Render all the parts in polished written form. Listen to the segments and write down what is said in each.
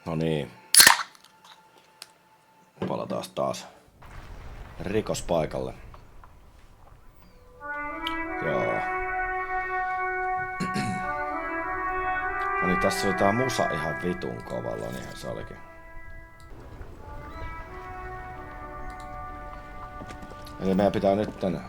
No niin. Palataan taas rikospaikalle. Joo. No niin, tässä oli tää musa ihan vitun kovalla, niinhän se olikin. Eli meidän pitää nytten...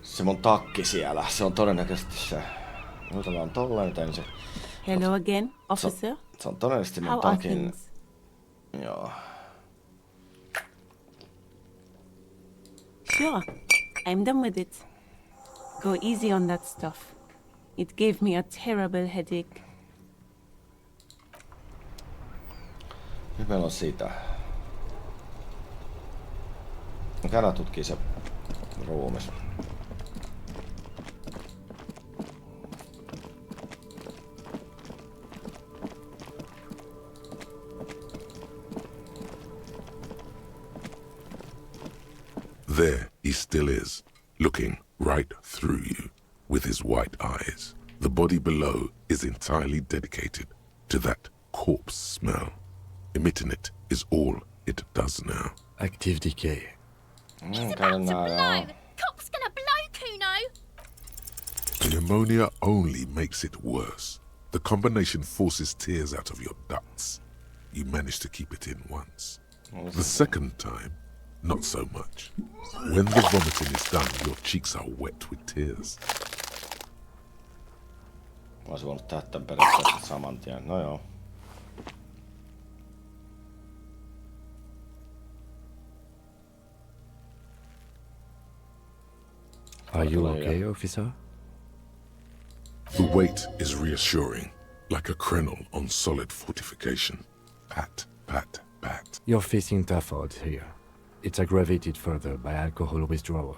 Se mun takki siellä, se on todennäköisesti se. Muutellaan tolleen tein se. Hello again, officer. Se on todennäköisesti mun How are takin. things? Joo. Sure, I'm done with it. Go easy on that stuff. It gave me a terrible headache. Nyt meillä on sitä. Käydään tutkii se ruumis. There he still is, looking right through you with his white eyes. The body below is entirely dedicated to that corpse smell. Emitting it is all it does now. Active decay. It's about to blow. Cop's gonna blow, Kuno. The pneumonia only makes it worse. The combination forces tears out of your ducts. You manage to keep it in once. The second time, not so much. When the vomiting is done, your cheeks are wet with tears. Mä oisin voinut tehdä tän periaatteessa saman tien. No joo. Are you okay, officer? The weight is reassuring, like a crenel on solid fortification. Pat, pat, pat. You're facing tough odds here. It's aggravated further by alcohol withdrawal.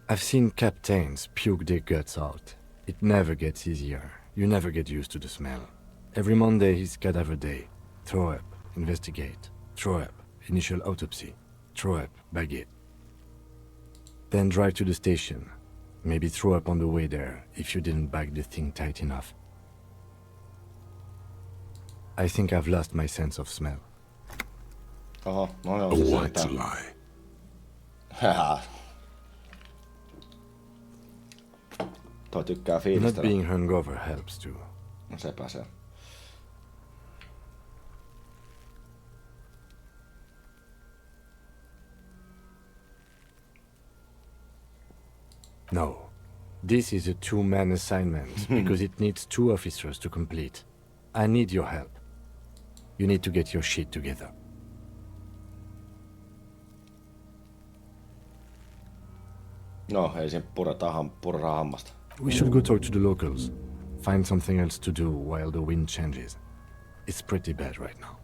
I've seen captains puke their guts out. It never gets easier. You never get used to the smell. Every Monday is cadaver day. Throw up, investigate. Throw up, initial autopsy. Throw up, bag it. Then drive to the station. Maybe throw up on the way there if you didn't bag the thing tight enough. I think I've lost my sense of smell. Oho, no joo, A se white sentään. lie. Haha. Toi tykkää Not fiilistellä. being hungover helps too. No sepä se. No. This is a two-man assignment because it needs 2 officers to complete. I need your help. You need to get your shit together. No, ei siinä purra hammasta. We should go talk to the locals. Find something else to do while the wind changes. It's pretty bad right now.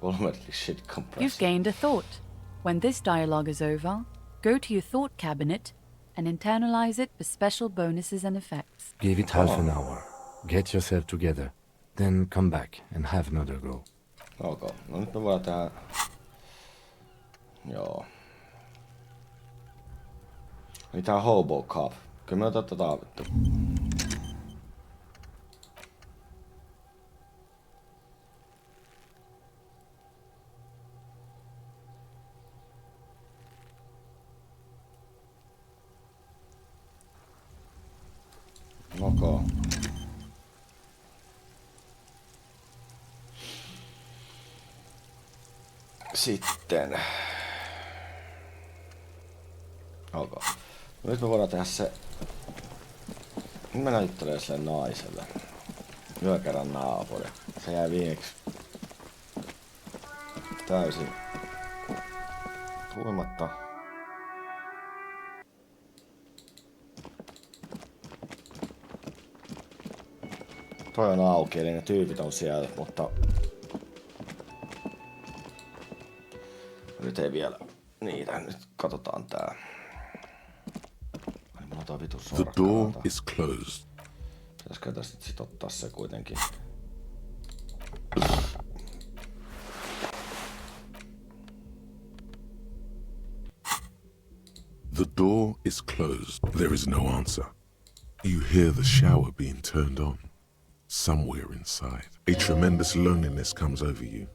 Ultimately shit compressor. You've gained a thought. When this dialogue is over, go to your thought cabinet and internalize it with special bonuses and effects. Give it half an hour. Get yourself together. Then come back and have another go. Ok, no nyt me voidaan tehdä... Joo. Niin tää on Hobo Cup. Kyllä me otetaan vittu. Ok. Sitten. Ok. Nyt me voidaan tehdä se... Nyt mä näyttelen sille naiselle. Yökerran naapuri. Se jäi viimeksi täysin huimatta. Toi on auki, eli ne tyypit on siellä, mutta nyt ei vielä niitä. Nyt katsotaan tää. Ai, mulla on tää vitu The door is closed. Pitäisikö tästä sit ottaa se kuitenkin? The door is closed. There is no answer. You hear the shower being turned on. Somewhere inside, a tremendous loneliness comes over you.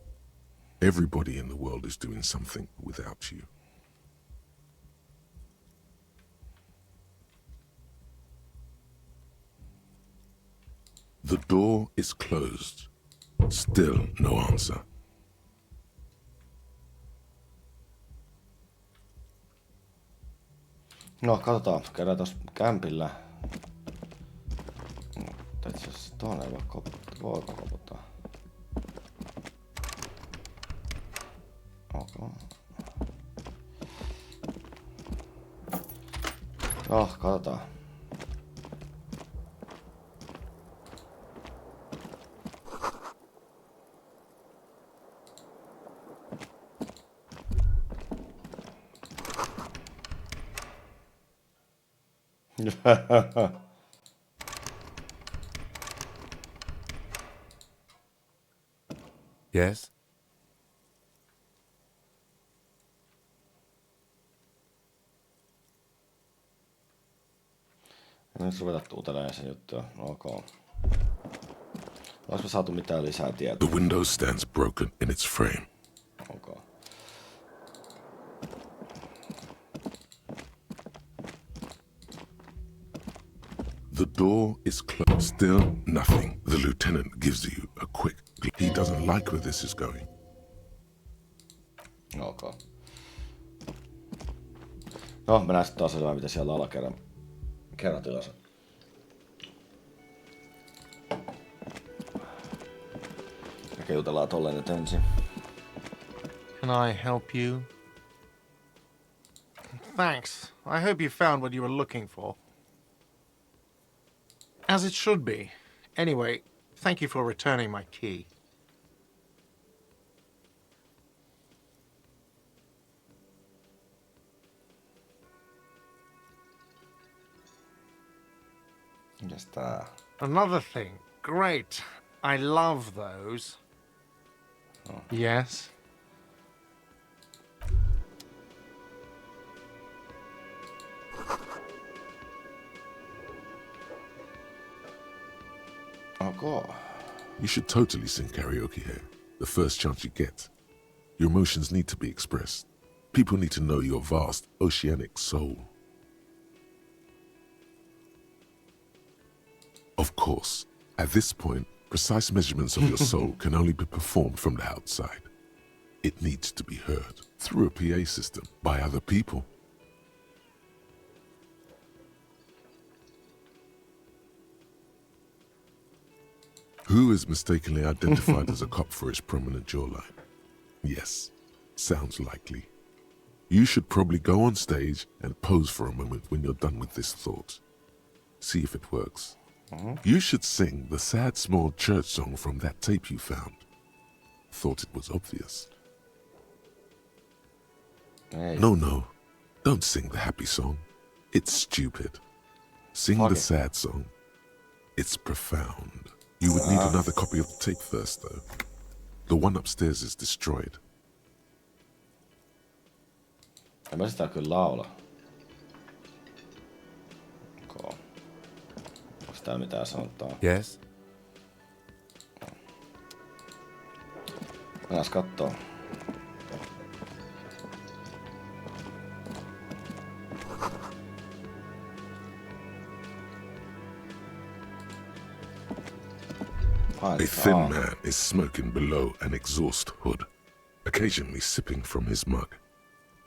Everybody in the world is doing something without you. The door is closed. Still no answer. No, katsotaan. Käydään tossa kämpillä. Itse asiassa tuonne ei voi koputtaa. Voiko koputtaa? Okay. No, katsotaan. Yes? Nyt ruveta tuutelemaan sen juttuja. Ok. Olisiko saatu mitään lisää tietoa? The window stands broken in its frame. Ok. The door is closed. Still nothing. The lieutenant gives you a quick. He doesn't like where this is going. Ok. No, mennään sitten taas selvää, mitä siellä alakerran kerratilassa. Ehkä jutellaan tolleen nyt ensin. Can I help you? Thanks. I hope you found what you were looking for. As it should be. Anyway, thank you for returning my key. Mitäs tää? Another thing. Great. I love those. Oh. Yes. Ok. You should totally sing karaoke here, the first chance you get. Your emotions need to be expressed. People need to know your vast, oceanic soul. Of course, at this point, precise measurements of your soul can only be performed from the outside. It needs to be heard through a PA system by other people. Who is mistakenly identified as a cop for his prominent jawline? Yes, sounds likely. You should probably go on stage and pose for a moment when you're done with this thought. See if it works. You should sing the sad small church song from that tape you found. Thought it was obvious. Ei. No. Don't sing the happy song. It's stupid. Sing Fuck the it. sad song. It's profound. You would need another copy of the tape first, though. The one upstairs is destroyed. En mä sitä kyllä laula. Ok. Onks tää mitään sanotaan? Yes? Mennääs kattoo. A thin man is smoking below an exhaust hood, occasionally sipping from his mug.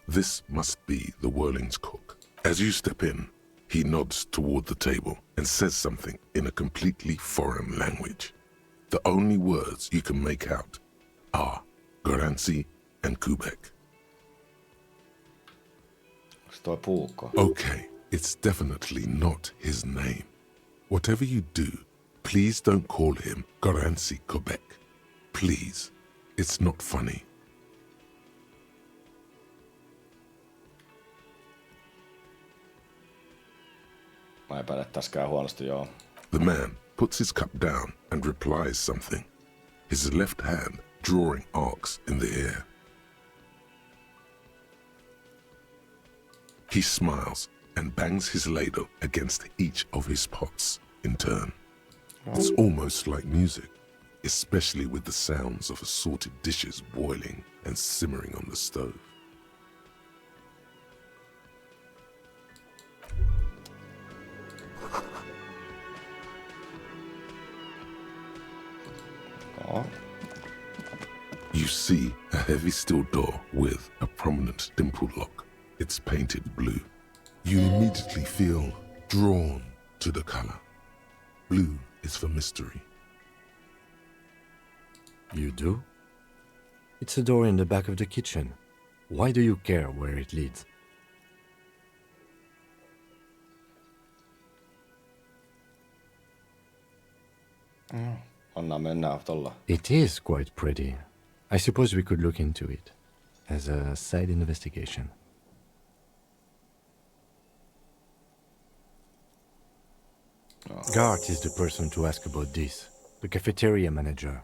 This must be the Whirling's cook. As you step in, he nods toward the table and says something in a completely foreign language. The only words you can make out are Garansi and Kubek. Tuo puukko. Okay, it's definitely not his name. Whatever you do, please don't call him Keraamiset. Please. It's not funny. Mä epäilen täskään huonosti, joo. The man puts his cup down and replies something, his left hand drawing arcs in the air. He smiles and bangs his ladle against each of his pots in turn. It's almost like music, especially with the sounds of assorted dishes boiling and simmering on the stove. Oh. You see a heavy steel door with a prominent dimple lock. It's painted blue. You immediately feel drawn to the color. Blue is for mystery. You do? It's a door in the back of the kitchen. Why do you care where it leads? Anna mennä tolla. It is quite pretty. I suppose we could look into it as a side investigation. Gart is the person to ask about this. The cafeteria manager.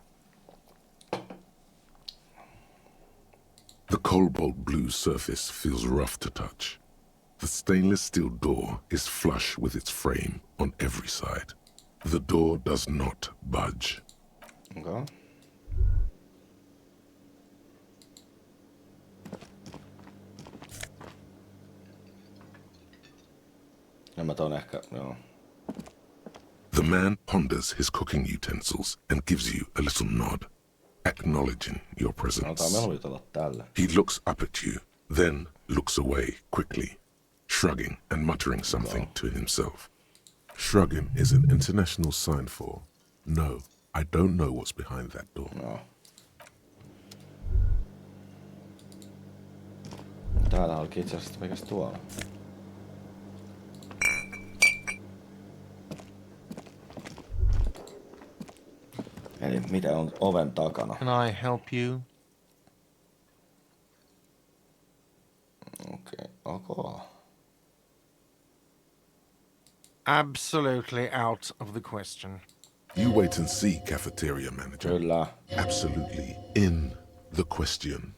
The cobalt blue surface feels rough to touch. The stainless steel door is flush with its frame on every side. The door does not budge. Okay. Ja mä ton ehkä, joo. The man ponders his cooking utensils and gives you a little nod, acknowledging your presence. Antaa melvitella tälle. He looks up at you, then looks away quickly, shrugging and muttering something to himself. Shrugging is an international sign for, no, I don't know what's behind that door. Joo. Täällä olikin itse asiassa mikäs tuolla. Eli mitä on oven takana? Can I help you? Okei, okay. Absolutely out of the question. You wait and see, cafeteria manager. Kyllä. Absolutely in the question.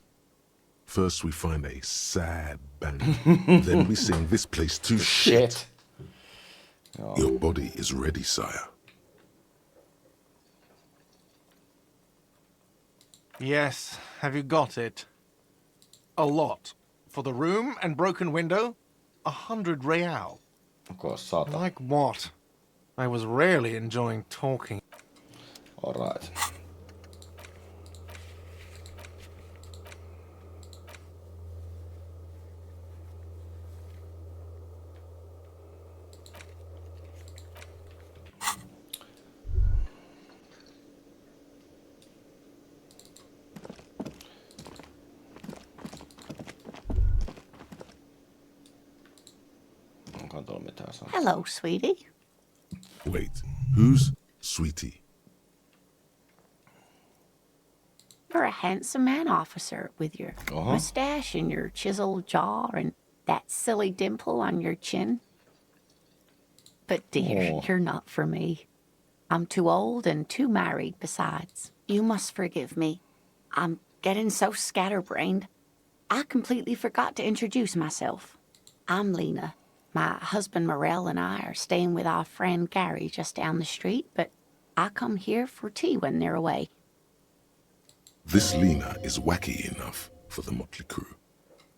First we find a sad band, then we sing this place to shit. Your body is ready, sire. Yes, have you got it? A lot. For the room and broken window, 100 real. Onko 100? Like what? I was really enjoying talking. Alright. Onkohan tuolla mitään sanoa? Hello, sweetie. Wait, who's Sweetie? You're a handsome man, officer, with your mustache and your chiseled jaw and that silly dimple on your chin. But dear, you're not for me. I'm too old and too married besides. You must forgive me. I'm getting so scatterbrained. I completely forgot to introduce myself. I'm Lena. My husband Morel and I are staying with our friend Gary just down the street, but I come here for tea when they're away. This Lena is wacky enough for the motley crew.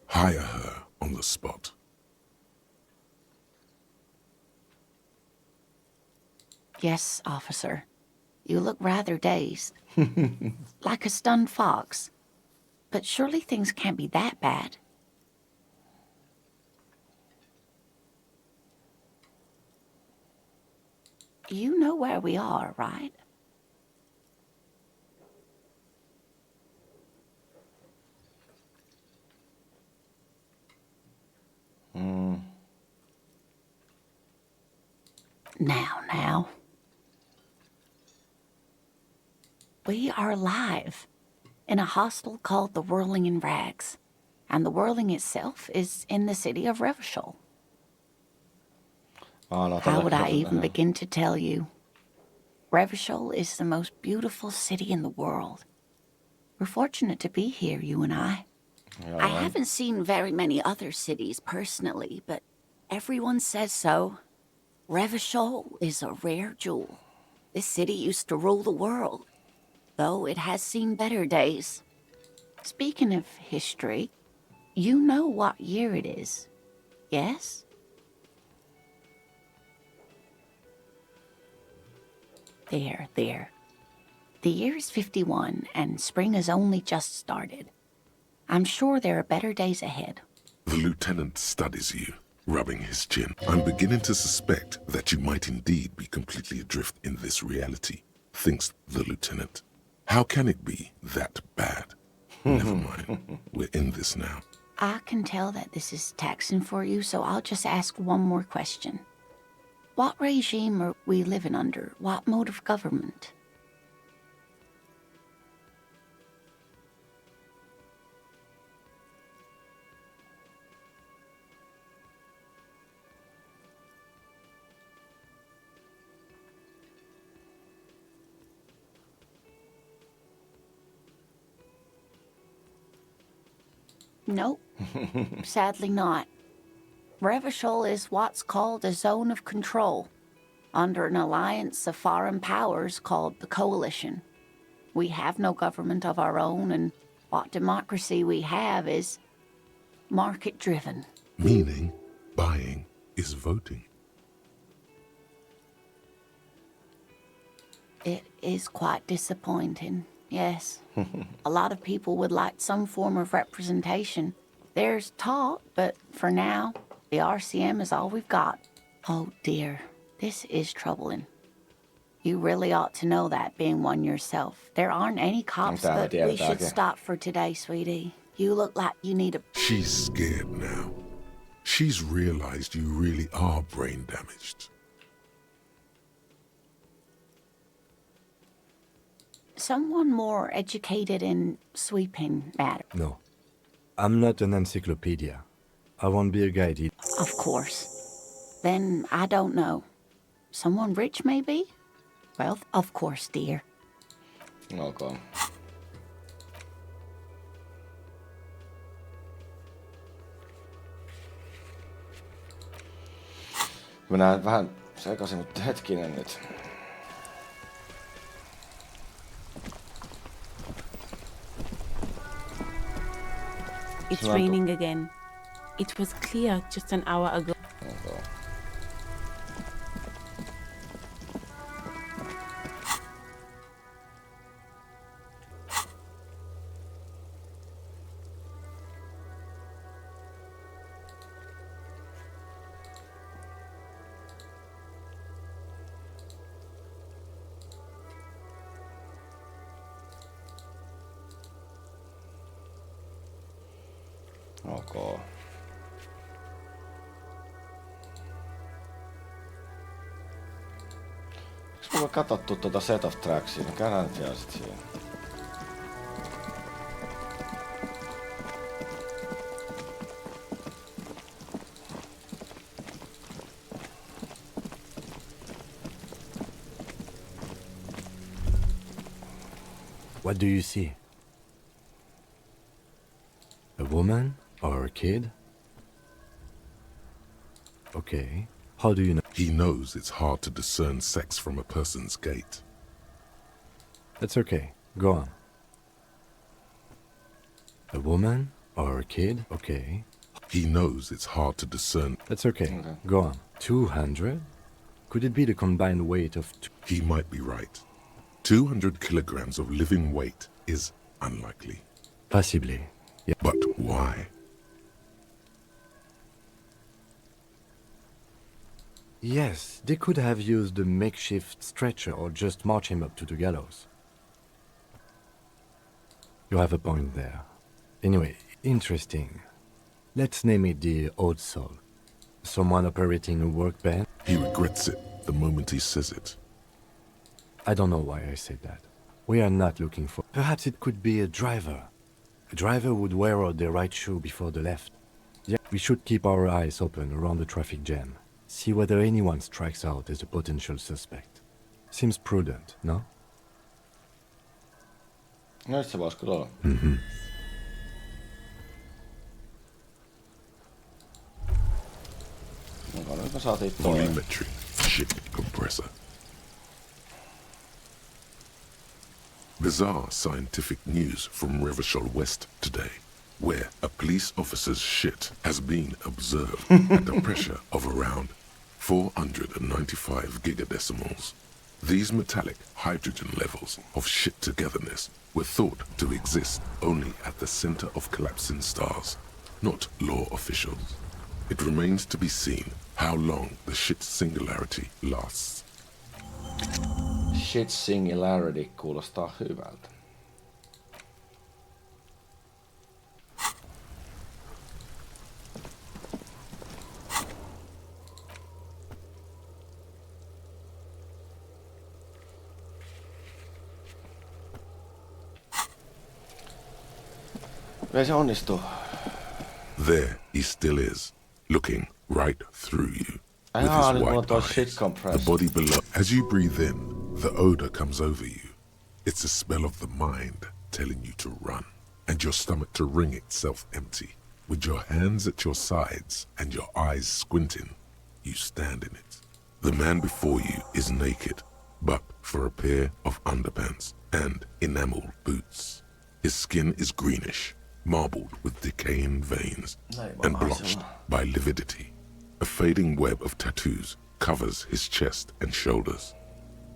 Hire her on the spot. Yes, officer. You look rather dazed. Like a stunned fox. But surely things can't be that bad. You know where we are, right? Now. We are live in a hostel called the Whirling in Rags, and the Whirling itself is in the city of Revachol. How would I even begin to tell you? Revachol is the most beautiful city in the world. We're fortunate to be here, you and I. I haven't seen very many other cities personally, but everyone says so. Revachol is a rare jewel. This city used to rule the world, though it has seen better days. Speaking of history, you know what year it is, yes? There. The year is 51, and spring has only just started. I'm sure there are better days ahead. The lieutenant studies you, rubbing his chin. I'm beginning to suspect that you might indeed be completely adrift in this reality, thinks the lieutenant. How can it be that bad? Never mind. We're in this now. I can tell that this is taxing for you, so I'll just ask one more question. What regime are we living under? What mode of government? Nope, sadly not. Revachol is what's called a zone of control, under an alliance of foreign powers called the Coalition. We have no government of our own, and what democracy we have is market-driven. Meaning, buying is voting. It is quite disappointing, yes. A lot of people would like some form of representation. There's talk, but for now, the RCM is all we've got. Oh dear, this is troubling. You really ought to know that, being one yourself. There aren't any cops, but we should stop for today, sweetie. You look like you need a... She's scared now. She's realized you really are brain damaged. Someone more educated in sweeping matters. No. I'm not an encyclopedia. I won't be a guide either. Of course. Then I don't know. Someone rich, maybe? Well, of course, dear. Okay. Mä näen vähän sekaisin, mutta hetkinen nyt. It's raining again. It was clear just an hour ago. Okay. Okay. Onks mulla katsottu tuota set of tracksia? No käydään nyt vielä sit siinä. What do you see? A woman or a kid? Okay. How do you know? He knows it's hard to discern sex from a person's gait. That's okay. Go on. A woman or a kid? Okay. He knows it's hard to discern. That's okay. Go on. 200? Could it be the combined weight of... He might be right. 200 kilograms of living weight is unlikely. Possibly. Yeah. But why? Yes, they could have used a makeshift stretcher or just march him up to the gallows. You have a point there. Anyway, interesting. Let's name it the Old Soul. Someone operating a workbench? He regrets it. the moment he says it. I don't know why I said that. We are not looking for... Perhaps it could be a driver. A driver would wear out the right shoe before the left. Yeah, we should keep our eyes open around the traffic jam. See whether anyone strikes out as a potential suspect. Seems prudent, no? No se vois kyllä olla. Mm-hmm. Nyt me saatiin toi. Volumetric ship compressor. Bizarre scientific news from Revachol West today, where a police officer's shit has been observed at a pressure of around 495 gigadecimals. These metallic hydrogen levels of shit togetherness were thought to exist only at the center of collapsing stars, not law officials. It remains to be seen how long the shit singularity lasts. Shit singularity kuulostaa hyvältä. Ei se onnistu. There he still is, looking right through you. With Ah, his nyt mulla on white toi eyes, shit the compressor. body below. As you breathe in, the odor comes over you. It's a smell of the mind telling you to run, and your stomach to wring itself empty. With your hands at your sides and your eyes squinting, you stand in it. The man before you is naked, but for a pair of underpants and enamel boots. His skin is greenish, marbled with decaying veins and blotched by lividity. A fading web of tattoos covers his chest and shoulders.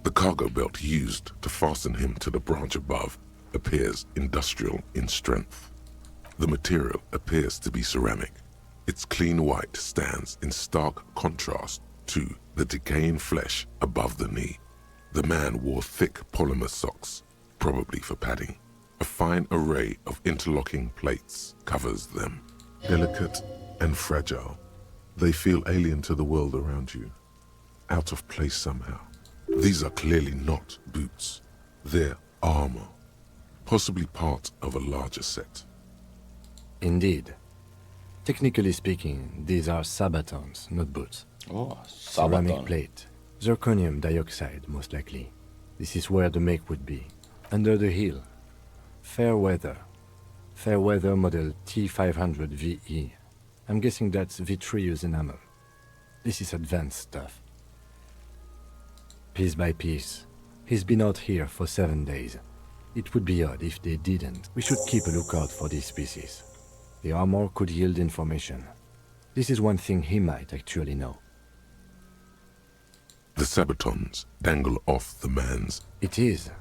The cargo belt used to fasten him to the branch above appears industrial in strength. The material appears to be ceramic. Its clean white stands in stark contrast to the decaying flesh above the knee. The man wore thick polymer socks, probably for padding. A fine array of interlocking plates covers them. Delicate and fragile, they feel alien to the world around you, out of place somehow. These are clearly not boots. They're armor, possibly part of a larger set. Indeed. Technically speaking, these are sabatons, not boots. Oh, Ceramic sabaton. plate. Zirconium dioxide, most likely. This is where the make would be. Under the heel. Fair weather. Fair weather model T500 VE. I'm guessing that's vitreous enamel. This is advanced stuff. Piece by piece. He's been out here for 7 days. It would be odd if they didn't. We should keep a lookout for these species. The armor could yield information. This is one thing he might actually know. The sabatons dangle off the man's. It is.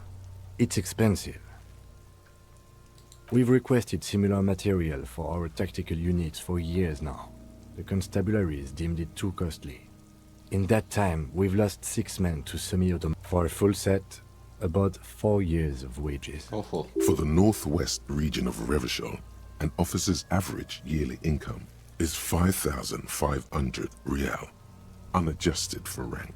It's expensive. We've requested similar material for our tactical units for years now. The constabularies deemed it too costly. In that time, we've lost 6 men to semi-automatic. For a full set, about 4 years of wages. Oho. For the northwest region of Revachol, an officer's average yearly income is 5,500 real, unadjusted for rank.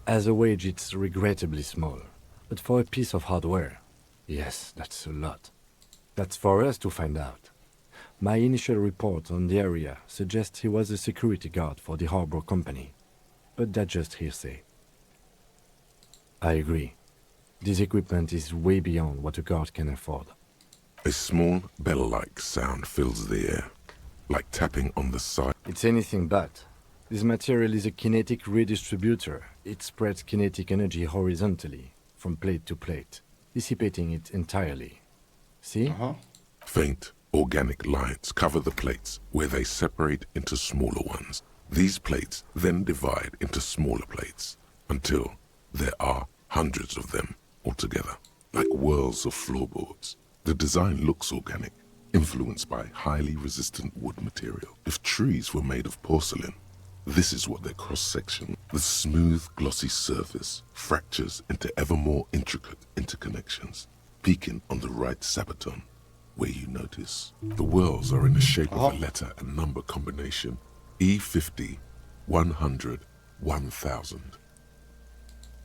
As a wage, it's regrettably small. But for a piece of hardware, yes, that's a lot. That's for us to find out. My initial report on the area suggests he was a security guard for the harbor company. But that's just hearsay. I agree. This equipment is way beyond what a guard can afford. A small bell-like sound fills the air, like tapping on the side. It's anything but. This material is a kinetic redistributor. It spreads kinetic energy horizontally, from plate to plate, dissipating it entirely. See? Faint, organic lines cover the plates where they separate into smaller ones. These plates then divide into smaller plates until there are hundreds of them altogether, like whirls of floorboards. The design looks organic, influenced by highly resistant wood material. If trees were made of porcelain, this is what their cross-section. The smooth, glossy surface fractures into ever more intricate interconnections, peaking on the right sabaton, where you notice the whirls are in the shape of a letter and number combination: E50, 100, 1,000.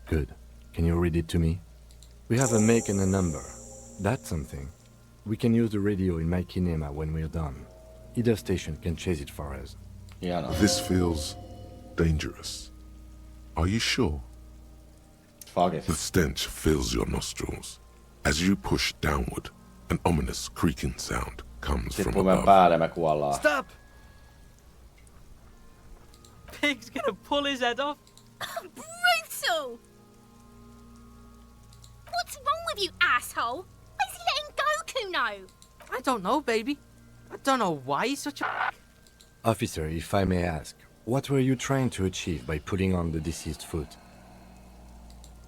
Good. Can you read it to me? We have a make and a number. That's something. We can use the radio in my kinema when we're done. Either station can chase it for us. Yeah, no. This feels dangerous. Are you sure? Fuck it. The stench fills your nostrils. As you push downward, an ominous creaking sound comes from Tippuu meidän above. päälle, me kuollaan. Stop! Pig's gonna pull his head off. Brutal! What's wrong with you, asshole? Why is he letting go, Kuno? I don't know, baby. I don't know why he's such a... Officer, if I may ask, what were you trying to achieve by pulling on the deceased's foot?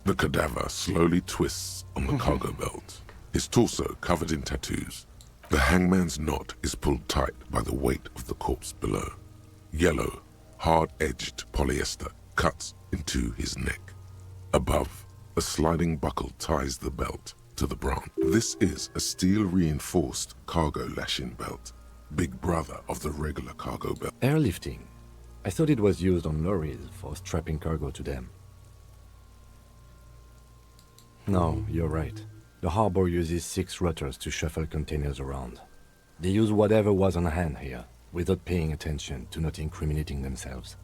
The cadaver slowly twists on the cargo belt, his torso covered in tattoos. The hangman's knot is pulled tight by the weight of the corpse below. Yellow, hard-edged polyester cuts into his neck. Above, a sliding buckle ties the belt to the branch. This is a steel-reinforced cargo lashing belt, big brother of the regular cargo belt. Airlifting. I thought it was used on lorries for strapping cargo to them. No, you're right. The harbor uses 6 rotors to shuffle containers around. They use whatever was on hand here, without paying attention to not incriminating themselves.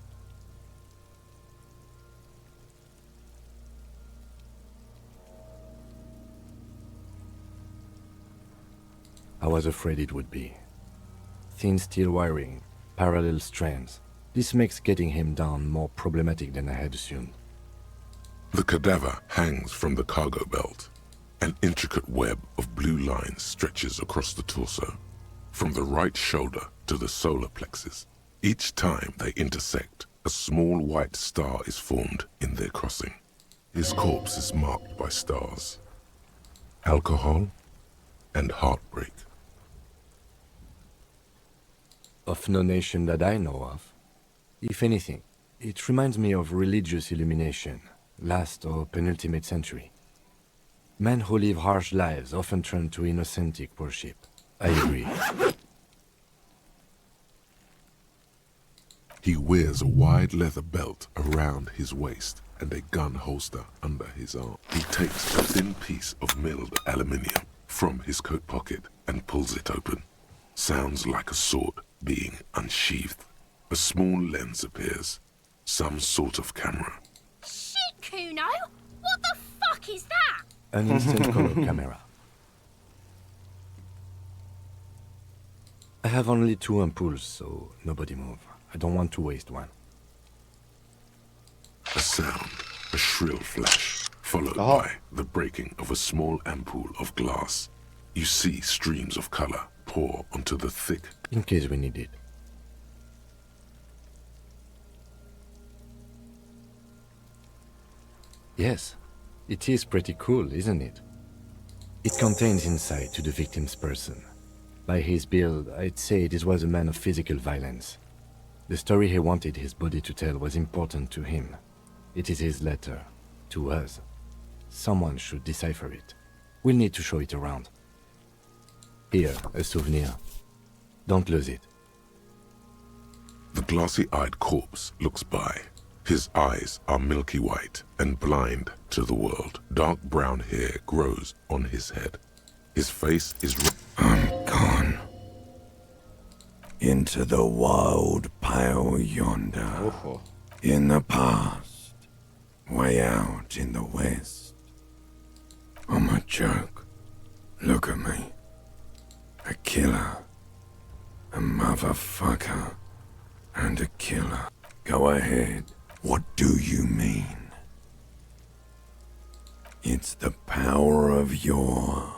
I was afraid it would be. Thin steel wiring, parallel strands. This makes getting him down more problematic than I had assumed. The cadaver hangs from the cargo belt. An intricate web of blue lines stretches across the torso, from the right shoulder to the solar plexus. Each time they intersect, a small white star is formed in their crossing. His corpse is marked by stars, alcohol, and heartbreak. Of no nation that I know of. If anything, it reminds me of religious illumination, last or penultimate century. Men who live harsh lives often turn to innocentic worship. I agree. He wears a wide leather belt around his waist and a gun holster under his arm. He takes a thin piece of milled aluminium from his coat pocket and pulls it open. Sounds like a sword being unsheathed. A small lens appears. Some sort of camera. Shit, Kuno! What the fuck is that? An instant color camera. I have only 2 ampoules, so nobody move. I don't want to waste one. A sound, a shrill flash, followed by the breaking of a small ampoule of glass. You see streams of color pour onto the thick... In case we need it. Yes, it is pretty cool, isn't it? It contains insight to the victim's person. By his build, I'd say this was a man of physical violence. The story he wanted his body to tell was important to him. It is his letter, to us. Someone should decipher it. We'll need to show it around. Here, a souvenir. Don't lose it. The glassy-eyed corpse looks by. His eyes are milky white and blind to the world. Dark brown hair grows on his head. His face is... I'm gone. Into the wild pale yonder. In the past. Way out in the west. I'm a joke. Look at me. A killer. A motherfucker. And a killer. Go ahead. What do you mean? It's the power of your...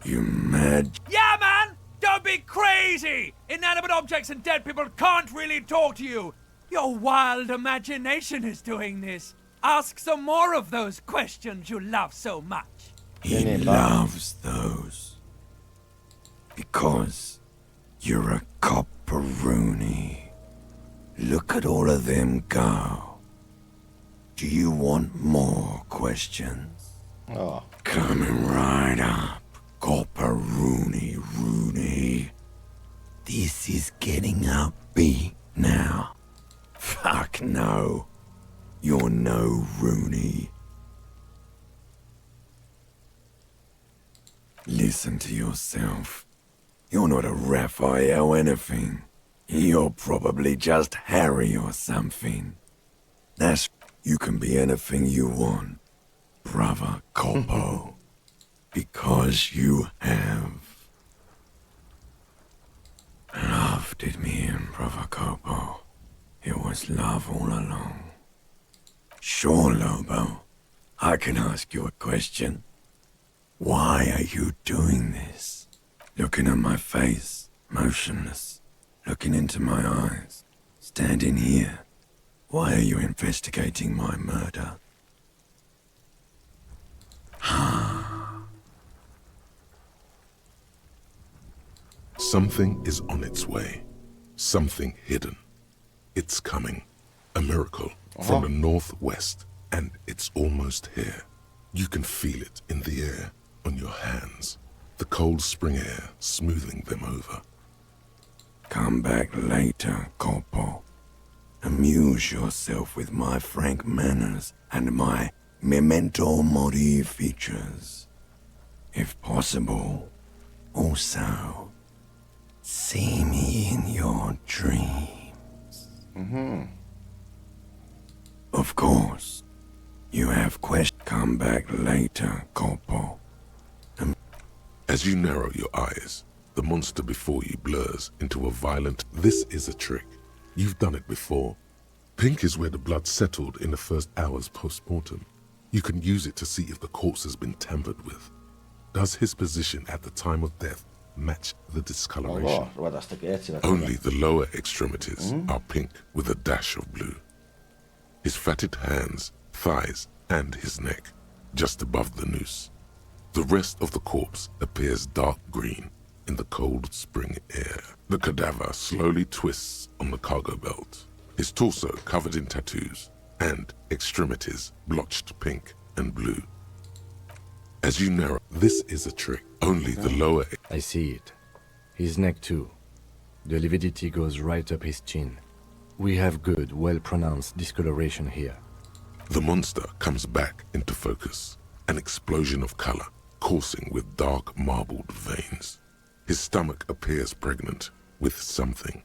You mad... Yeah, man! Don't be crazy! Inanimate objects and dead people can't really talk to you! Your wild imagination is doing this. Ask some more of those questions you love so much. He loves those. Because you're a copperoonie. Look at all of them go. Do you want more questions? Oh. Coming right up, copperoonie. This is getting upbeat now. Fuck no. You're no Rooney. Listen to yourself. You're not a Raphael anything. You're probably just Harry or something. You can be anything you want, brother Corpo. Because you have. Love did me in, brother Corpo. It was love all along. Sure, Lobo. I can ask you a question. Why are you doing this? Looking at my face, motionless. Looking into my eyes. Standing here. Why are you investigating my murder? Something is on its way. Something hidden. It's coming. A miracle from the northwest, and it's almost here. You can feel it in the air, on your hands. The cold spring air smoothing them over. Come back later, Corpo. Amuse yourself with my frank manners and my memento mori features. If possible, also, see me in your dreams. Of course, you have questions. Come back later, Corpo. As you narrow your eyes, the monster before you blurs into a violent... This is a trick. You've done it before. Pink is where the blood settled in the first hours post-mortem. You can use it to see if the corpse has been tampered with. Does his position at the time of death match the discoloration? Only the lower extremities are pink with a dash of blue. His fatted hands, thighs, and his neck, just above the noose. The rest of the corpse appears dark green in the cold spring air. The cadaver slowly twists on the cargo belt, his torso covered in tattoos, and extremities blotched pink and blue. As you narrow, this is a trick. Only the lower... I see it. His neck too. The lividity goes right up his chin. We have good, well-pronounced discoloration here. The monster comes back into focus. An explosion of color, coursing with dark marbled veins. His stomach appears pregnant with something.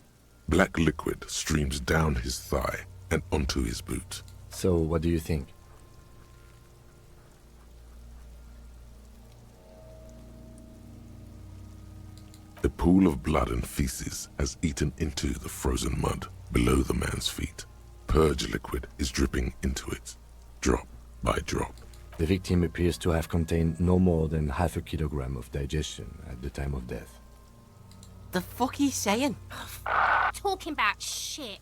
Black liquid streams down his thigh and onto his boot. So, what do you think? A pool of blood and feces has eaten into the frozen mud below the man's feet. Purge liquid is dripping into it, drop by drop. The victim appears to have contained no more than half a kilogram of digestion at the time of death. The fuck are you saying? Talking about shit.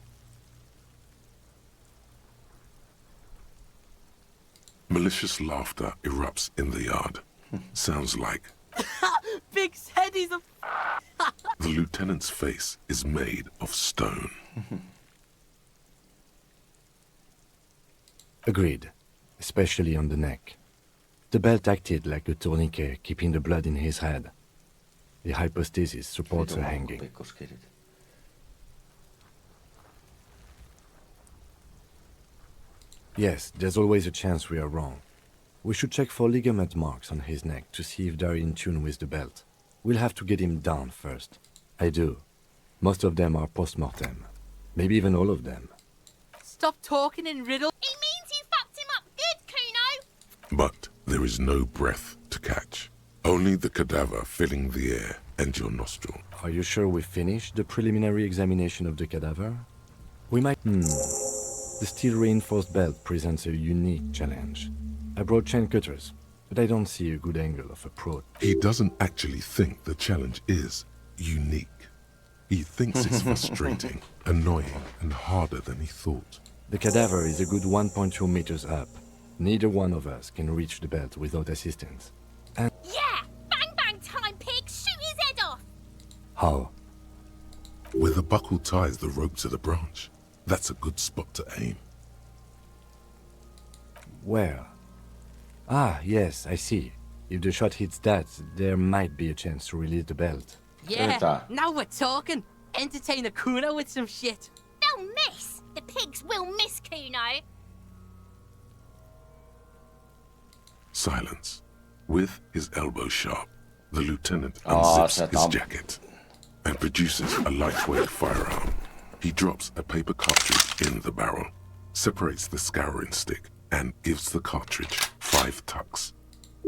Malicious laughter erupts in the yard. Sounds like... Big said he's a... The lieutenant's face is made of stone. Agreed, especially on the neck. The belt acted like a tourniquet, keeping the blood in his head. The hypostasis supports her hanging. Yes, there's always a chance we are wrong. We should check for ligament marks on his neck to see if they're in tune with the belt. We'll have to get him down first. I do. Most of them are post-mortem. Maybe even all of them. Stop talking in riddle. He means you fucked him up good, Kuno. But there is no breath to catch. Only the cadaver filling the air and your nostril. Are you sure we finished the preliminary examination of the cadaver? We might... The steel-reinforced belt presents a unique challenge. I brought chain cutters, but I don't see a good angle of approach. He doesn't actually think the challenge is unique. He thinks it's frustrating, annoying, and harder than he thought. The cadaver is a good 1.2 meters up. Neither one of us can reach the belt without assistance. And... Yeah! Bang bang time, pig! Shoot his head off! How? Where the buckle ties the rope to the branch. That's a good spot to aim. Where? Ah, yes, I see. If the shot hits that, there might be a chance to release the belt. Yeah, now we're talking. Entertain a Kuno with some shit. Don't miss! The pigs will miss Kuno. Silence. With his elbow sharp, the lieutenant unzips his jacket and produces a lightweight firearm. He drops a paper cartridge in the barrel, separates the scouring stick, and gives the cartridge 5 tucks.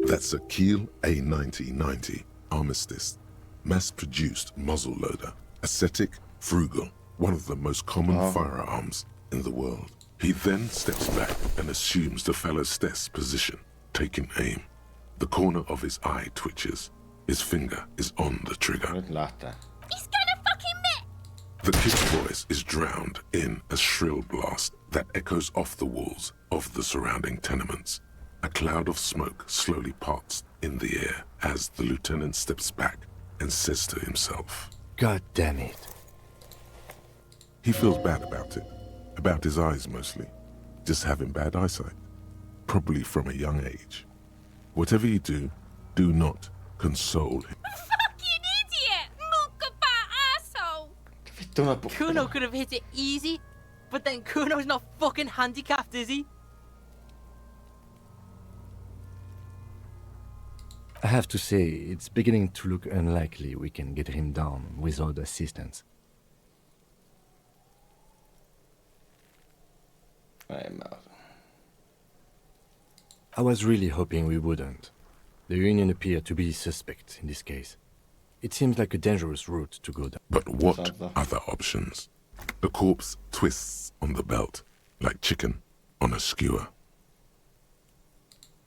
That's a Kiel A9090 Armistice, mass-produced muzzle loader, ascetic, frugal, one of the most common firearms in the world. He then steps back and assumes the fellow's desk position, taking aim. The corner of his eye twitches. His finger is on the trigger. He's gonna fucking miss! The kid's voice is drowned in a shrill blast that echoes off the walls of the surrounding tenements. A cloud of smoke slowly parts in the air as the lieutenant steps back and says to himself, God damn it. He feels bad about it. About his eyes mostly. Just having bad eyesight. Probably from a young age. Whatever you do, do not console him. Fucking idiot! Mukabat asshole! Kuno could have hit it easy, but then Kuno's not fucking handicapped, is he? I have to say, it's beginning to look unlikely we can get him down without assistance. I was really hoping we wouldn't. The Union appeared to be suspect in this case. It seems like a dangerous route to go down. But what other options? The corpse twists on the belt, like chicken on a skewer.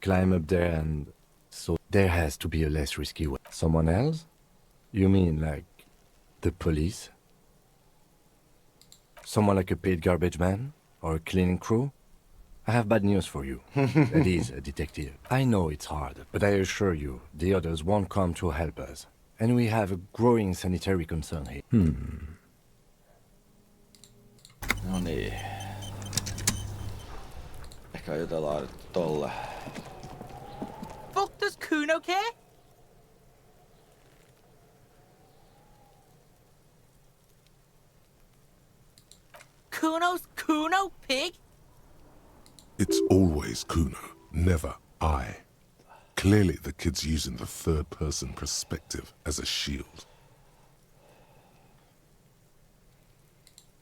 Climb up there and... So there has to be a less risky way. Someone else? You mean like... the police? Someone like a paid garbage man? Or a cleaning crew? I have bad news for you. That is a detective. I know it's hard, but I assure you, the others won't come to help us. And we have a growing sanitary concern here. No niin. Ehkä jutellaan tolle. Fuck does Kuno care? Kuno's Kuno, pig? It's always Kuno, never I. Clearly the kid's using the third-person perspective as a shield.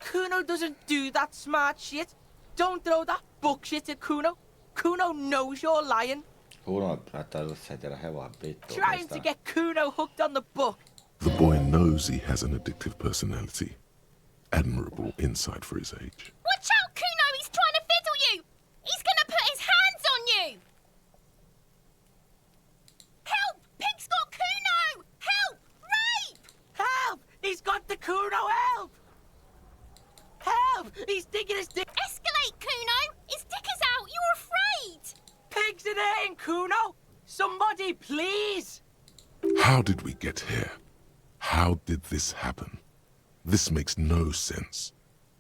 Kuno doesn't do that smart shit. Don't throw that book shit at Kuno. Kuno knows you're lying. Kuno näyttää, että se ei tiedä hevosen vittua. Trying to get Kuno hooked on the book. The boy knows he has an addictive personality. Admirable insight for his age. Watch out, Kuno! He's trying to fiddle you! He's gonna put his hands on you! Help! Pig's got Kuno! Help! Rape! Help! He's got the Kuno, help! Help! He's digging his dick. Escalate, Kuno! His dick is out! You're afraid! Pig's in here, Kuno! Somebody, please! How did we get here? How did this happen? This makes no sense.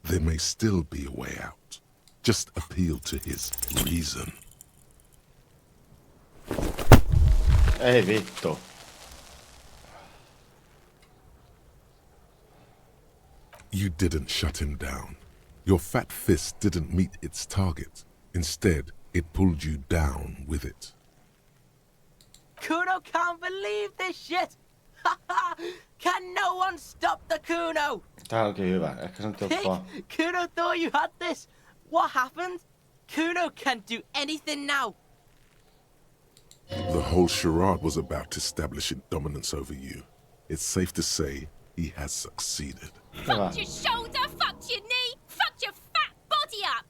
There may still be a way out. Just appeal to his reason. Ei vittu. You didn't shut him down. Your fat fist didn't meet its target. Instead, it pulled you down with it. Kuno can't believe this shit! Can no one stop the Kuno? Tää onkin hyvä. Ehkä se nyt jopa... Kuno thought you had this. What happened? Kuno can't do anything now. The whole charade was about establishing dominance over you. It's safe to say he has succeeded. Fucked your shoulder, fucked your knee, fucked your fat body up!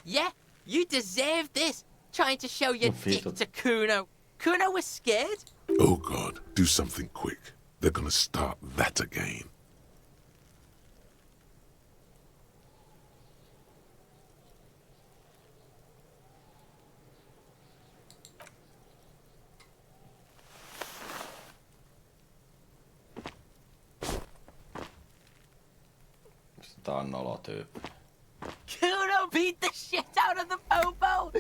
Yeah, you deserve this. Trying to show your dick to Kuno. Kuno was scared. Oh God, do something quick. They're gonna start that again. Tää on nolotyyppi. Kuno beat the shit out of the popo!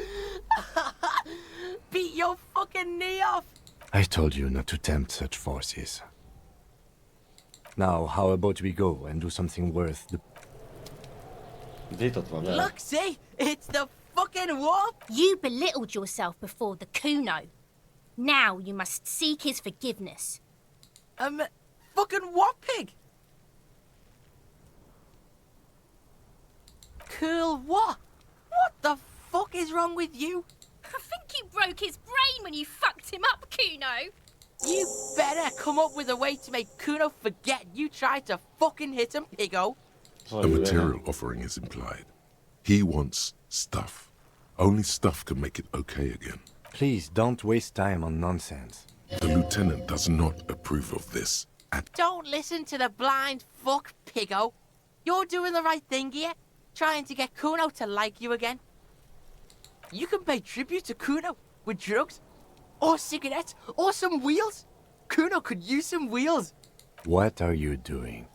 Beat your fucking knee off! I told you not to tempt such forces. Now, how about we go and do something worth the... Look, see? It's the fucking wolf! You belittled yourself before the Kuno. Now you must seek his forgiveness. Fucking what pig? Cool what? What the fuck is wrong with you? I think you broke his brain when you fucked him up, Kuno. You better come up with a way to make Kuno forget you tried to fucking hit him, piggo. A material offering is implied. He wants stuff. Only stuff can make it okay again. Please, don't waste time on nonsense. The lieutenant does not approve of this. Don't listen to the blind fuck, piggo. You're doing the right thing here, trying to get Kuno to like you again. You can pay tribute to Kuno with drugs, or cigarettes, or some wheels. Kuno could use some wheels. What are you doing?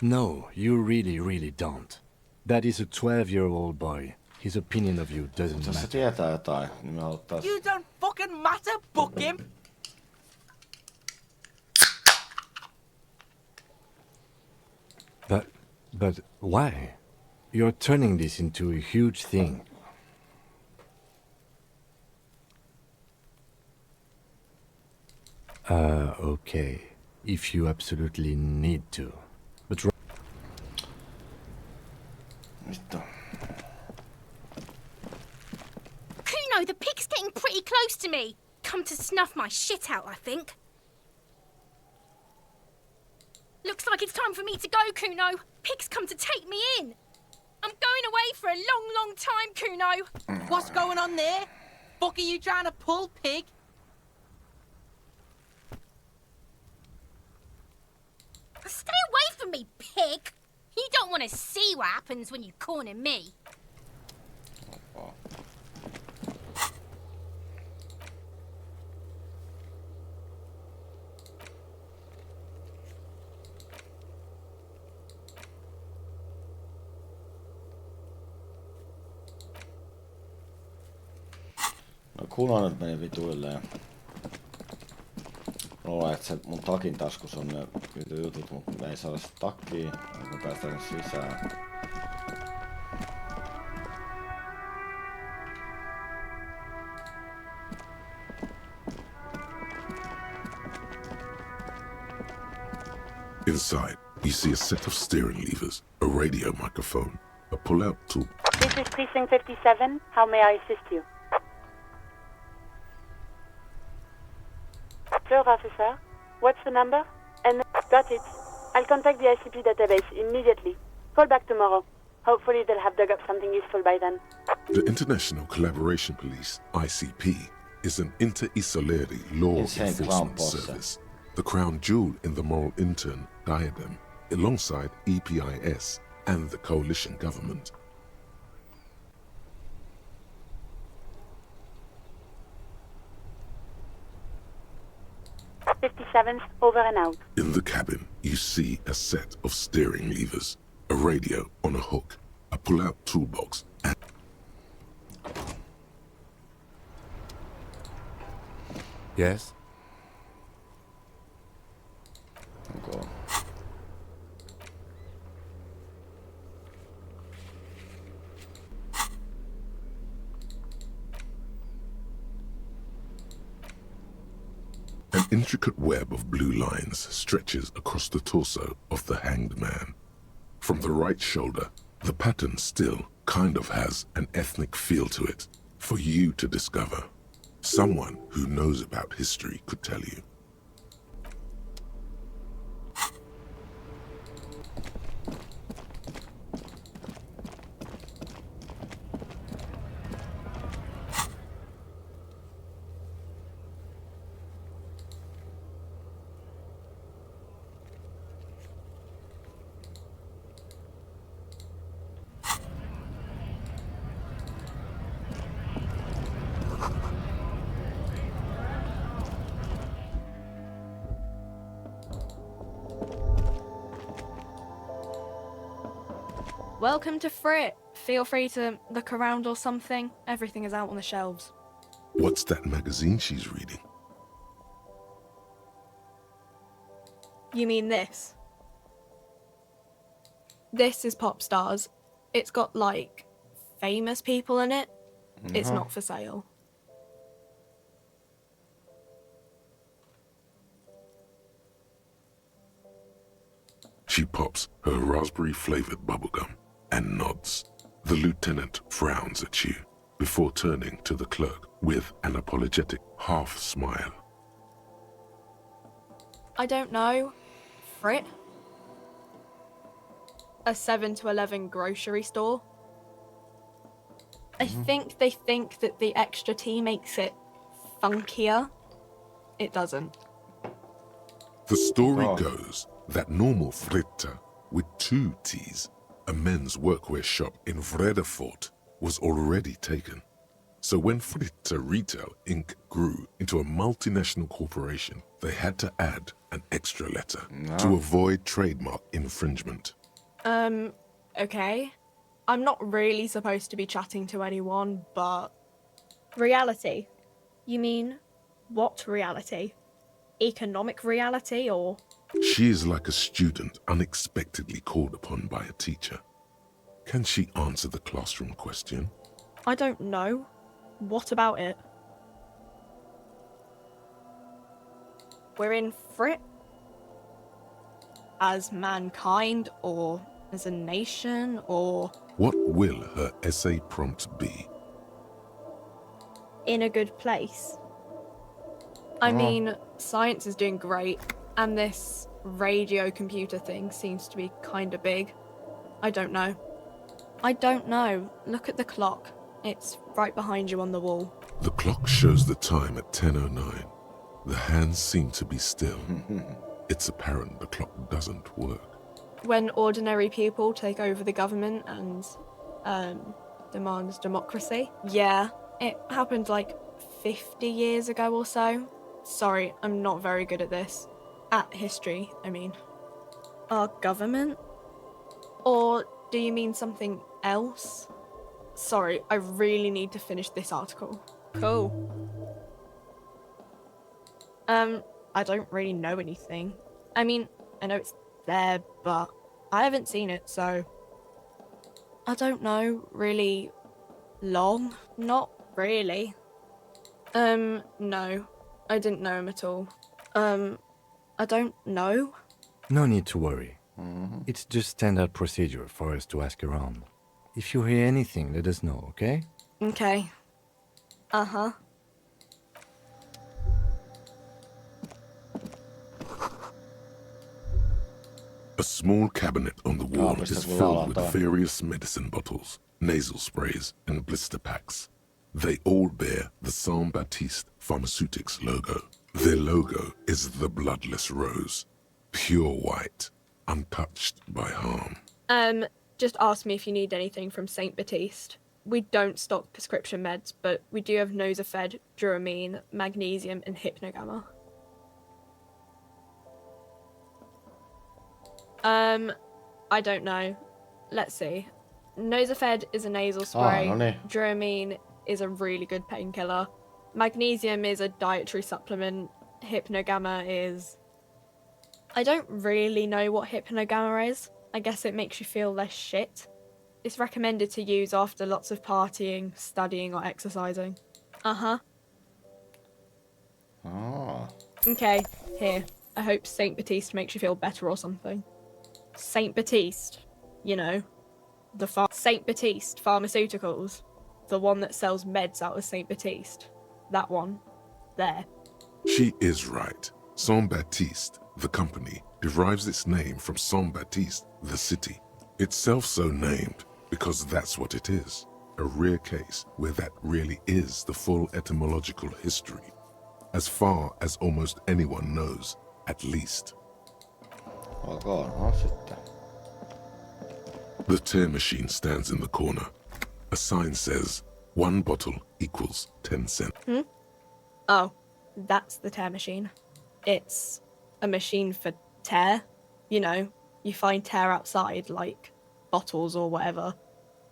No, you really don't. That is a 12-year-old boy. His opinion of you doesn't Jos se matter. tietää jotain, niin me haluttais... You don't fucking matter, book him. But why? You're turning this into a huge thing. Okay. If you absolutely need to. But... Vittu. Kuno, the pig's getting pretty close to me. Come to snuff my shit out, I think. Looks like it's time for me to go, Kuno. Pig's come to take me in. I'm going away for a long time, Kuno. What's going on there? Fuck are you trying to pull, pig? Stay away from me, pig. You don't want to see what happens when you corner me. No Kuno nyt meni vituilleen. Luulen, että se mun takin taskus on ne jutut, mutta me ei saada sitä takkiin. Me päästään sisään. Inside, you see a set of steering levers, a radio microphone, a pull-out tool. This is Precinct 57. How may I assist you? Third officer, what's the number? And got it. I'll contact the ICP database immediately. Call back tomorrow. Hopefully they'll have dug up something useful by then. The International Collaboration Police, ICP, is an inter-isolering law enforcement service. The crown jewel in the moral intern diadem, alongside EPIS and the coalition government. 57th, over and out. In the cabin, you see a set of steering levers, a radio on a hook, a pull-out toolbox, and... Yes? Go. An intricate web of blue lines stretches across the torso of the hanged man. From the right shoulder, the pattern still kind of has an ethnic feel to it, for you to discover. Someone who knows about history could tell you. Welcome to Frit. Feel free to look around or something. Everything is out on the shelves. What's that magazine she's reading? You mean this? This is Pop Stars. It's got, like, famous people in it. It's not for sale. She pops her raspberry-flavored bubblegum and nods. The lieutenant frowns at you before turning to the clerk with an apologetic half-smile. I don't know. Frit? A 7-Eleven grocery store? I think they think that the extra tea makes it funkier. It doesn't. The story goes that normal Fritta with 2 T's, a men's workwear shop in Vredefort, was already taken. So when Fritta Retail Inc. grew into a multinational corporation, they had to add an extra letter to avoid trademark infringement. Okay. I'm not really supposed to be chatting to anyone, but... Reality? You mean, what reality? Economic reality, or...? She is like a student unexpectedly called upon by a teacher. Can she answer the classroom question? I don't know. What about it? We're in Frit? As mankind, or as a nation, or... What will her essay prompt be? In a good place. I mean, science is doing great, and this radio computer thing seems to be kinda big. I don't know. I don't know. Look at the clock. It's right behind you on the wall. The clock shows the time at 10:09. The hands seem to be still. It's apparent the clock doesn't work. When ordinary people take over the government and, demand democracy. Yeah, it happened like 50 years ago or so. Sorry, I'm not very good at this. At history, I mean. Our government? Or do you mean something else? Sorry, I really need to finish this article. Cool. I don't really know anything. I mean, I know it's there, but I haven't seen it, so... I don't know, really long? Not really. No. I didn't know him at all. I don't know. No need to worry. It's just standard procedure for us to ask around. If you hear anything, let us know, okay? Okay. Uh-huh. A small cabinet on the wall is filled with various medicine bottles, nasal sprays, and blister packs. They all bear the Saint-Baptiste Pharmaceutics logo. Their logo is the bloodless rose, pure white, untouched by harm. Just ask me if you need anything from Saint Baptiste. We don't stock prescription meds, but we do have Nosafed, Duramine, magnesium, and Hypnogamma. I don't know. Let's see. Nosafed is a nasal spray. Duramine is a really good painkiller. Magnesium is a dietary supplement. Hypnogamma is... I don't really know what Hypnogamma is. I guess it makes you feel less shit. It's recommended to use after lots of partying, studying, or exercising. Uh-huh. Okay, here. I hope Saint Baptiste makes you feel better or something. Saint Baptiste, you know, Saint Baptiste Pharmaceuticals, the one that sells meds out of Saint Baptiste. That one. There. She is right. Saint-Baptiste, the company, derives its name from Saint-Baptiste, the city. Itself so named because that's what it is. A rare case where that really is the full etymological history. As far as almost anyone knows, at least. The tear machine stands in the corner. A sign says, 1 bottle equals 10 cents. Oh, that's the tear machine. It's a machine for tear. You know, you find tear outside, like bottles or whatever,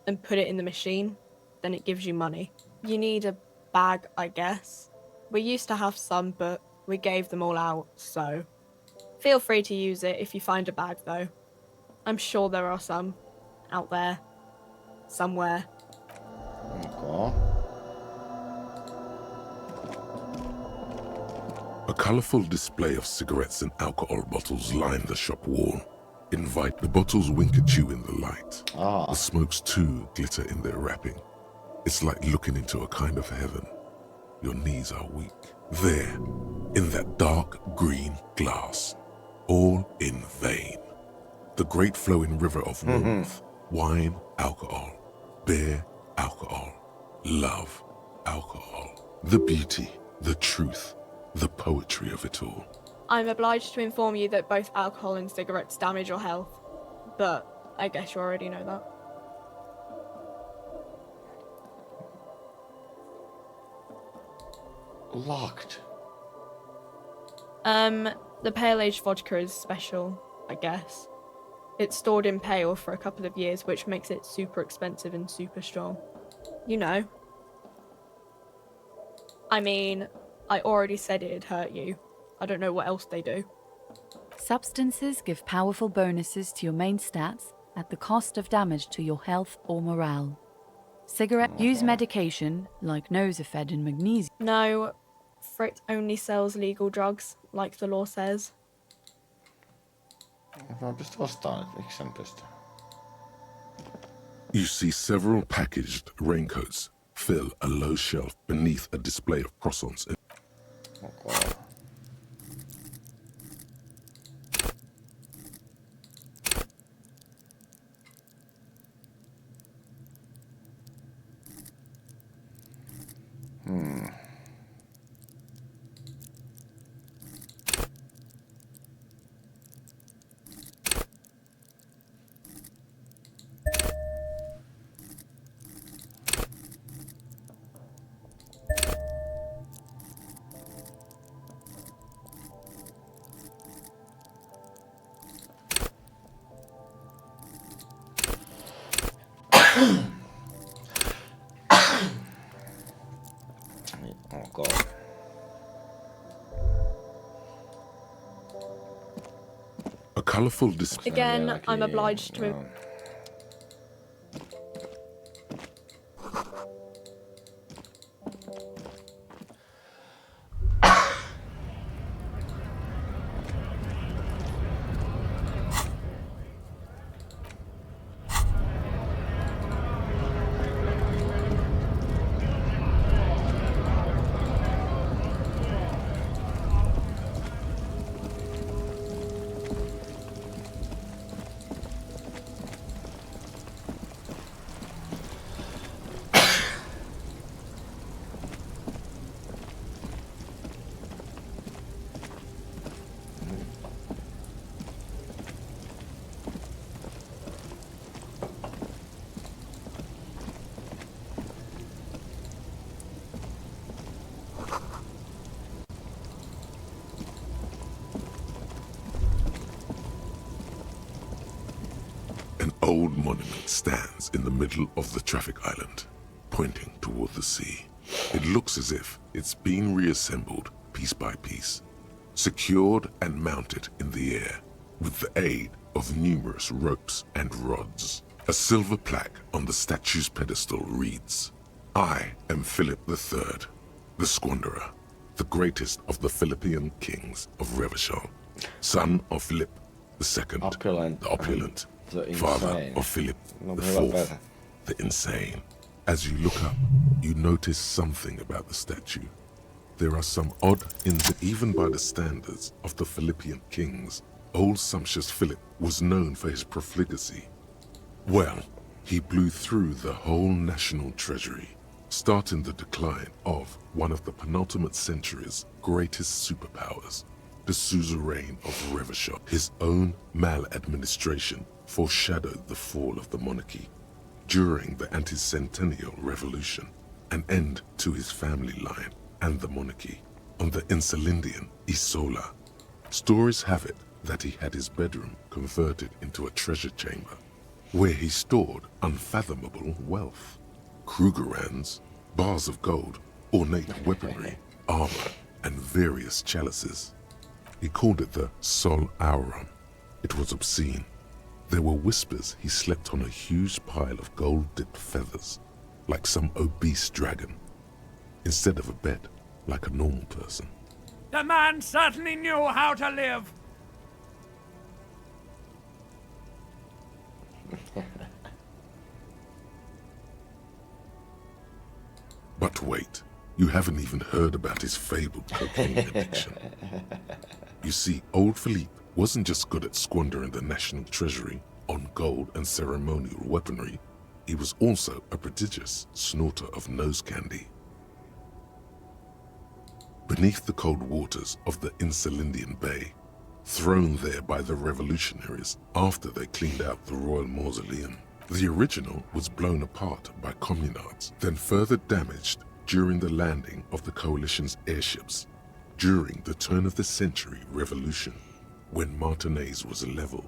and put it in the machine, then it gives you money. You need a bag, I guess. We used to have some, but we gave them all out, so... Feel free to use it if you find a bag, though. I'm sure there are some out there. Somewhere. Okay. A colourful display of cigarettes and alcohol bottles line the shop wall. The bottles wink at you in the light. The smokes too glitter in their wrapping. It's like looking into a kind of heaven. Your knees are weak. There, in that dark green glass, all in vain. The great flowing river of warmth, wine, alcohol, beer, alcohol, love, alcohol. The beauty, the truth, the poetry of it all. I'm obliged to inform you that both alcohol and cigarettes damage your health, but I guess you already know that. Locked. The pale aged vodka is special, I guess. It's stored in pale for a couple of years, which makes it super expensive and super strong. You know. I mean, I already said it'd hurt you. I don't know what else they do. Substances give powerful bonuses to your main stats at the cost of damage to your health or morale. Use medication, like Nosafed and magnesium. No, Frit only sells legal drugs, like the law says. You see several packaged raincoats fill a low shelf beneath a display of croissants. Okay. A colourful display. Again, I'm obliged to... An old monument stands in the middle of the traffic island, pointing toward the sea. It looks as if it's been reassembled piece by piece, secured and mounted in the air with the aid of numerous ropes and rods. A silver plaque on the statue's pedestal reads, "I am Philip III, the Squanderer, the greatest of the Philippian kings of Revachol, son of Philip II, the opulent, father of Philip IV, the insane." As you look up, you notice something about the statue. There are some odd even by the standards of the Philippian kings. Old sumptuous Philip was known for his profligacy. Well, he blew through the whole national treasury, starting the decline of one of the penultimate century's greatest superpowers, the suzerain of Revachol. His own maladministration foreshadowed the fall of the monarchy during the anti-centennial revolution, an end to his family line and the monarchy on the Insulindian Isola. Stories have it that he had his bedroom converted into a treasure chamber where he stored unfathomable wealth. Krugerrands, bars of gold, ornate weaponry, armor, and various chalices. He called it the Sol Auron. It was obscene. There were whispers he slept on a huge pile of gold-dipped feathers, like some obese dragon, instead of a bed, like a normal person. The man certainly knew how to live. But wait, you haven't even heard about his fabled cocaine addiction. You see, old Philippe wasn't just good at squandering the national treasury on gold and ceremonial weaponry, he was also a prodigious snorter of nose candy. Beneath the cold waters of the Insulindian Bay, thrown there by the revolutionaries after they cleaned out the royal mausoleum, the original was blown apart by communards, then further damaged during the landing of the coalition's airships during the turn-of-the-century revolution, when Martinaise was leveled.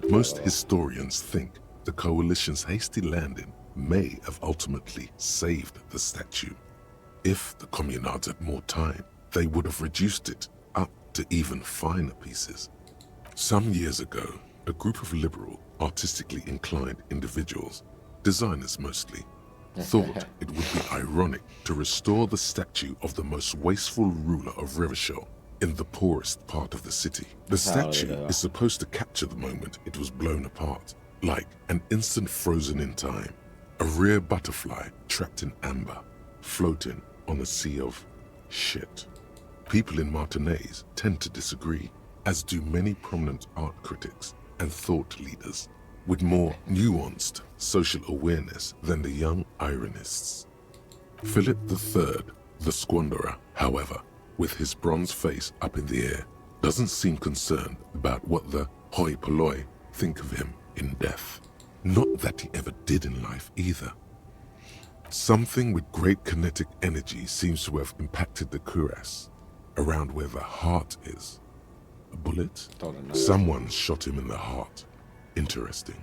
Most historians think the coalition's hasty landing may have ultimately saved the statue. If the communards had more time, they would have reduced it up to even finer pieces. Some years ago, a group of liberal, artistically inclined individuals, designers mostly, thought it would be ironic to restore the statue of the most wasteful ruler of Revachol in the poorest part of the city. The statue is supposed to capture the moment it was blown apart, like an instant frozen in time, a rare butterfly trapped in amber, floating on a sea of shit. People in Martinaise tend to disagree, as do many prominent art critics and thought leaders with more nuanced social awareness than the young ironists. Philip III, the squanderer, however, with his bronze face up in the air, doesn't seem concerned about what the hoi polloi think of him in death. Not that he ever did in life either. Something with great kinetic energy seems to have impacted the cuirass, around where the heart is. A bullet? Someone shot him in the heart. Interesting.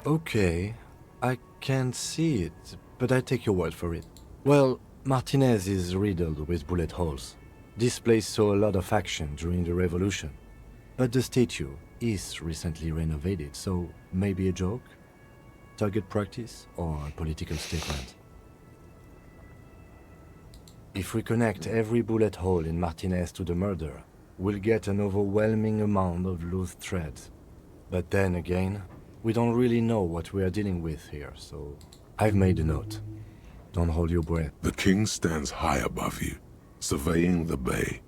Okay, I can't see it, but I take your word for it. Well, Martinez is riddled with bullet holes. This place saw a lot of action during the revolution. But the statue is recently renovated, so maybe a joke? Target practice or a political statement? If we connect every bullet hole in Martinez to the murder, we'll get an overwhelming amount of loose threads. But then again, we don't really know what we are dealing with here, so I've made a note. Don't hold your breath. The king stands high above you, surveying the bay,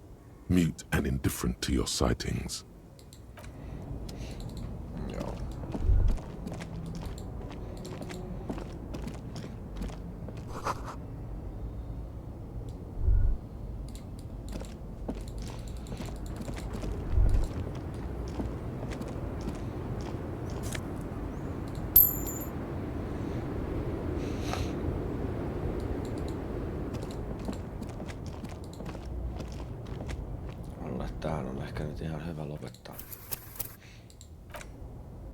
mute and indifferent to your sightings. Tähän on ehkä nyt ihan hyvä lopettaa.